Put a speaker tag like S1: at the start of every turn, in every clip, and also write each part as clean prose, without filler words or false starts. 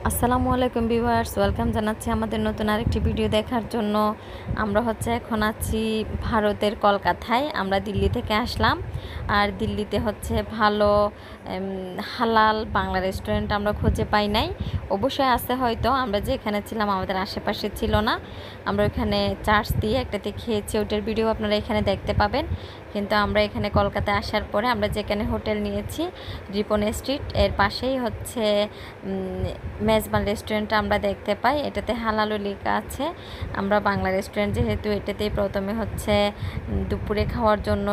S1: আসসালামু আলাইকুম viewers, welcome জানাচ্ছি আমাদের নতুন আরেকটি ভিডিও দেখার জন্য। আমরা এখন আছি ভারতের কলকাতায়। আমরা দিল্লি থেকে আসলাম, আর দিল্লিতে ভালো হালাল বাংলা রেস্টুরেন্ট আমরা খুঁজে পাই নাই। অবশ্যই আছে, হয়তো আমরা যেখানে ছিলাম আমাদের আশেপাশে ছিল না। আমরা ওখানে চার্জ দিয়ে একটাতে খেয়েছি, ওটার ভিডিও আপনারা এখানে দেখতে পাবেন। কিন্তু আমরা এখানে কলকাতায় আসার পরে আমরা যেখানে হোটেল নিয়েছি রিপন স্ট্রিট, এর পাশেই মেজবান রেস্টুরেন্ট আমরা দেখতে পাই। এটাতে হালালও লেখা আছে। আমরা বাংলা রেস্টুরেন্ট যেহেতু, এটাতেই প্রথমে দুপুরে খাওয়ার জন্য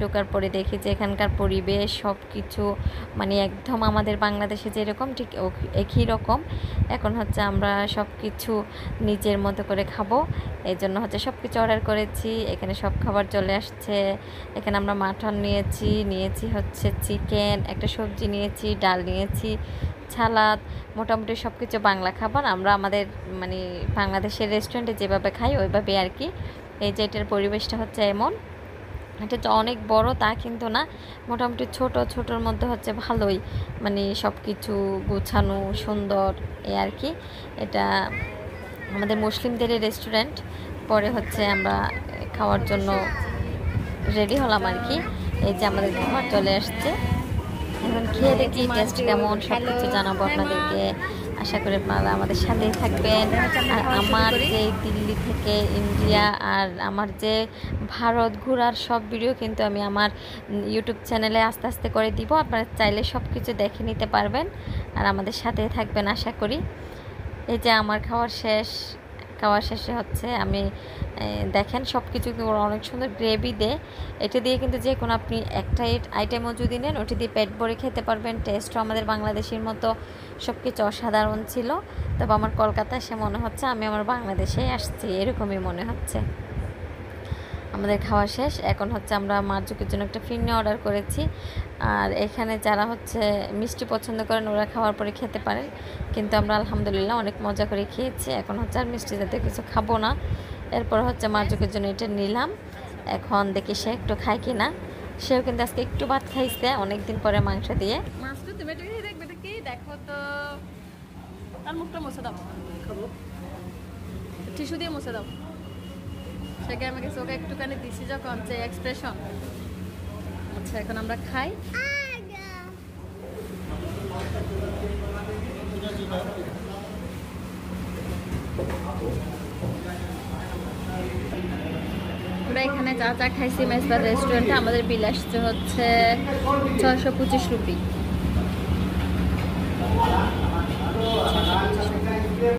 S1: ঢোকার পরে দেখি যে এখানকার পরিবেশ সব কিছু মানে একদম আমাদের বাংলাদেশে যেরকম ঠিক একই রকম। এখন আমরা সব কিছু নিজের মতো করে খাবো, এই জন্য সব কিছু অর্ডার করেছি। এখানে সব খাবার চলে আসছে। এখানে আমরা মাটন নিয়েছি চিকেন, একটা সবজি নিয়েছি, ডাল নিয়েছি, সালাদ, মোটামুটি সব কিছু বাংলা খাবার। আমরা আমাদের মানে বাংলাদেশের রেস্টুরেন্টে যেভাবে খাই ওইভাবে আর কি। এই যে এটার পরিবেশটা এমন, এটা অনেক বড় তা কিন্তু না, মোটামুটি ছোটোর মধ্যে ভালোই, মানে সব কিছু গুছানো সুন্দর এই আর কি। এটা আমাদের মুসলিমদের রেস্টুরেন্ট। পরে আমরা খাওয়ার জন্য রেডি হলাম আর কি। এই যে আমাদের খাবার চলে আসছে, এখন খেয়ে দেখি টেস্ট কেমন, সব কিছু জানাবো আপনাদেরকে। আশা করি আপনারা আমাদের সাথেই থাকবেন। আর আমার যে দিল্লি থেকে ইন্ডিয়া আর আমার যে ভারত ঘোরার সব ভিডিও কিন্তু আমি আমার ইউটিউব চ্যানেলে আস্তে আস্তে করে দিব। আপনারা চাইলে সব কিছু দেখে নিতে পারবেন আর আমাদের সাথেই থাকবেন আশা করি। এই যে আমার খাওয়ার শেষে আমি দেখেন সব কিছু অনেক সুন্দর গ্রেভি দেয়। এটা দিয়ে কিন্তু যে কোনো আপনি একটা আইটেমও যদি নেন ওটি দিয়ে পেট ভরে খেতে পারবেন। টেস্টও আমাদের বাংলাদেশের মতো, সব কিছু অসাধারণ ছিল। তবে আমার কলকাতায় এসে মনে হচ্ছে আমি আমার বাংলাদেশেই আসছি, এরকমই মনে হচ্ছে। আমাদের খাওয়া শেষ, এখন আমরা মার্জুকের জন্য একটা ফিরনি অর্ডার করেছি। আর এখানে যারা মিষ্টি পছন্দ করেন ওরা খাওয়ার পরে খেতে পারেন, কিন্তু আমরা আলহামদুলিল্লাহ অনেক মজা করে খেয়েছি। এখন আর মিষ্টি জাতীয় কিছু খাবো না। এরপর মার্জুকের জন্য এটা নিলাম। এখন দেখি সে একটু খায় কি না। সেও কিন্তু আজকে একটু ভাত খাইছে অনেকদিন পরে মাংস দিয়ে।
S2: দেখো তো, তার মুখটা মুছে দাও, টিস্যু দিয়ে মুছে দাও। সেকে আমাকে চোখে একটুখানি দিছি যখন যে এক্সপ্রেশন। আচ্ছা, এখন আমরা খাই। আমরা এখানে চা খাইছি মেজবান রেস্টুরেন্টে। আমাদের বিল আসছে 625 রুপি।